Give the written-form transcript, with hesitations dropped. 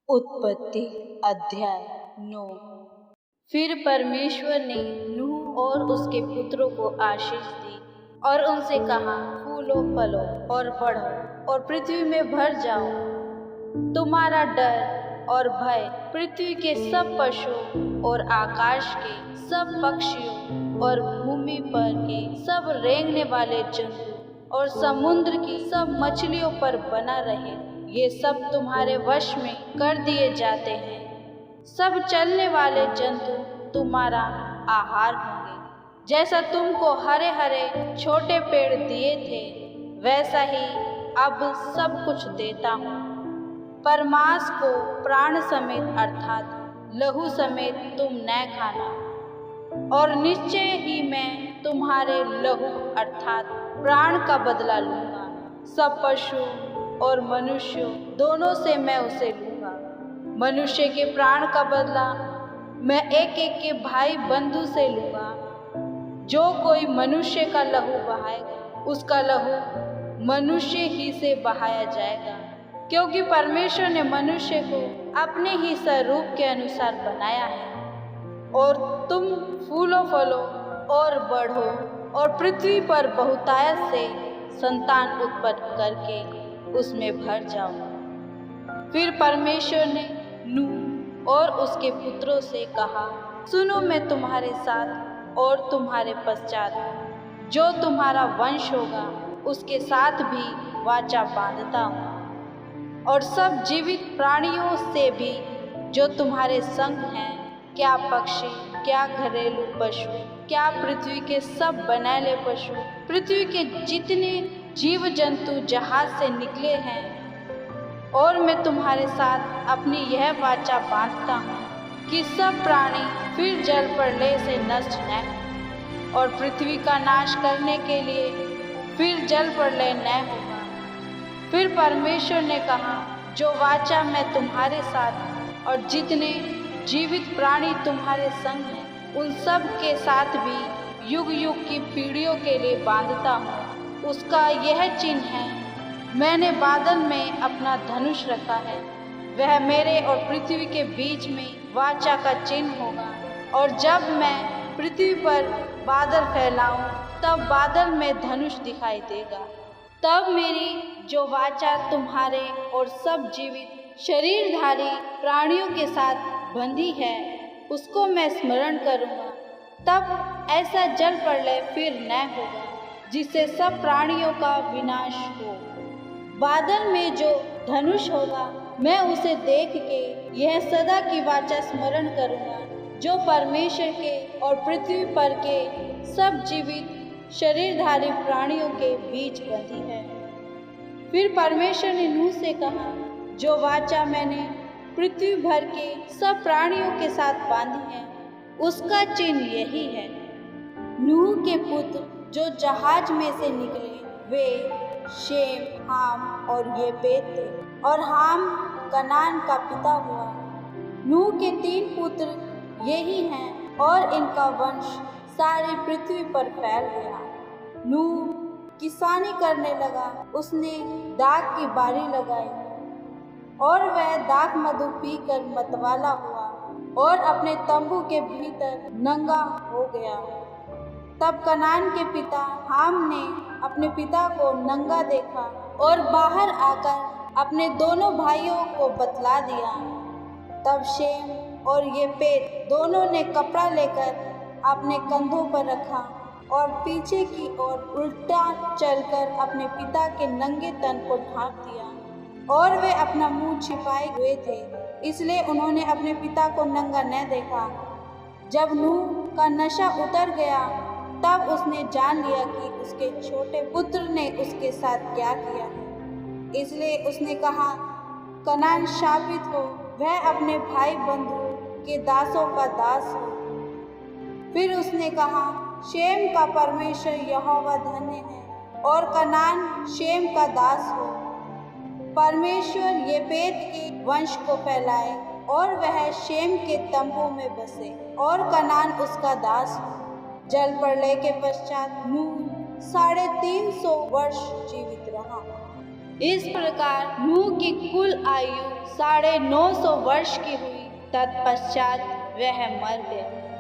उत्पत्ति अध्याय 9। फिर परमेश्वर ने नूह और उसके पुत्रों को आशीष दी और उनसे कहा, फूलो फलो और बढ़ो और पृथ्वी में भर जाओ। तुम्हारा डर और भय पृथ्वी के सब पशुओं और आकाश के सब पक्षियों और भूमि पर के सब रेंगने वाले जंतु और समुद्र की सब मछलियों पर बना रहे। ये सब तुम्हारे वश में कर दिए जाते हैं। सब चलने वाले जंतु तुम्हारा आहार होंगे। जैसा तुमको हरे हरे छोटे पेड़ दिए थे, वैसा ही अब सब कुछ देता हूँ। पर मांस को प्राण समेत अर्थात लहू समेत तुम न खाना, और निश्चय ही मैं तुम्हारे लहू अर्थात प्राण का बदला लूंगा। सब पशु और मनुष्य दोनों से मैं उसे लूंगा। मनुष्य के प्राण का बदला मैं एक एक के भाई बंधु से लूंगा। जो कोई मनुष्य का लहू बहाएगा, उसका लहू मनुष्य ही से बहाया जाएगा, क्योंकि परमेश्वर ने मनुष्य को अपने ही स्वरूप के अनुसार बनाया है। और तुम फूलो फलो और बढ़ो और पृथ्वी पर बहुतायत से संतान उत्पन्न करके उसमें भर जाओ। फिर परमेश्वर ने नूह और उसके पुत्रों से कहा, सुनो, मैं तुम्हारे साथ और तुम्हारे पश्चात जो तुम्हारा वंश होगा उसके साथ भी वाचा बांधता हूँ, और सब जीवित प्राणियों से भी जो तुम्हारे संग हैं, क्या पक्षी, क्या घरेलू पशु, क्या पृथ्वी के सब बनैले पशु, पृथ्वी के जितने जीव जंतु जहाज से निकले हैं। और मैं तुम्हारे साथ अपनी यह वाचा बांधता हूँ कि सब प्राणी फिर जल प्रलय से नष्ट न हो, और पृथ्वी का नाश करने के लिए फिर जल प्रलय न होगा। फिर परमेश्वर ने कहा, जो वाचा मैं तुम्हारे साथ और जितने जीवित प्राणी तुम्हारे संग हैं, उन सब के साथ भी युग युग की पीढ़ियों के लिए बांधता हूँ, उसका यह चिन्ह है, मैंने बादल में अपना धनुष रखा है। वह मेरे और पृथ्वी के बीच में वाचा का चिन्ह होगा। और जब मैं पृथ्वी पर बादल फैलाऊं, तब बादल में धनुष दिखाई देगा। तब मेरी जो वाचा तुम्हारे और सब जीवित शरीरधारी प्राणियों के साथ बंधी है, उसको मैं स्मरण करूँगा। तब ऐसा जल प्रलय फिर न होगा जिससे सब प्राणियों का विनाश हो। बादल में जो धनुष होगा, मैं उसे देख के यह सदा की वाचा स्मरण करूँगा, जो परमेश्वर के और पृथ्वी पर के सब जीवित शरीरधारी प्राणियों के बीच बंधी है। फिर परमेश्वर ने नूह से कहा, जो वाचा मैंने पृथ्वी भर के सब प्राणियों के साथ बांधी है, उसका चिन्ह यही है। नूह के पुत्र जो जहाज में से निकले, वे शेम, हाम और येपेत थे, और हाम कनान का पिता हुआ। नूह के 3 पुत्र यही हैं, और इनका वंश सारी पृथ्वी पर फैल गया। नूह किसानी करने लगा, उसने दाख की बारी लगाई, और वह दाख मधु पीकर मतवाला हुआ और अपने तंबू के भीतर नंगा हो गया। तब कनान के पिता हाम ने अपने पिता को नंगा देखा और बाहर आकर अपने दोनों भाइयों को बतला दिया। तब शेम और येपेत दोनों ने कपड़ा लेकर अपने कंधों पर रखा और पीछे की ओर उल्टा चलकर अपने पिता के नंगे तन को ढांक दिया। और वे अपना मुंह छिपाए हुए थे, इसलिए उन्होंने अपने पिता को नंगा न देखा। जब नूह का नशा उतर गया, तब उसने जान लिया कि उसके छोटे पुत्र ने उसके साथ क्या किया है। इसलिए उसने कहा, कनान शापित हो, वह अपने भाई बंधु के दासों का दास हो। फिर उसने कहा, शेम का परमेश्वर यहोवा धन्य है, और कनान शेम का दास हो। परमेश्वर येपेत के वंश को फैलाए, और वह शेम के तंबू में बसे, और कनान उसका दास हो। जल प्रलय के पश्चात नूह 350 वर्ष जीवित रहा। इस प्रकार नूह की कुल आयु 950 वर्ष की हुई। तत्पश्चात वह मर गया।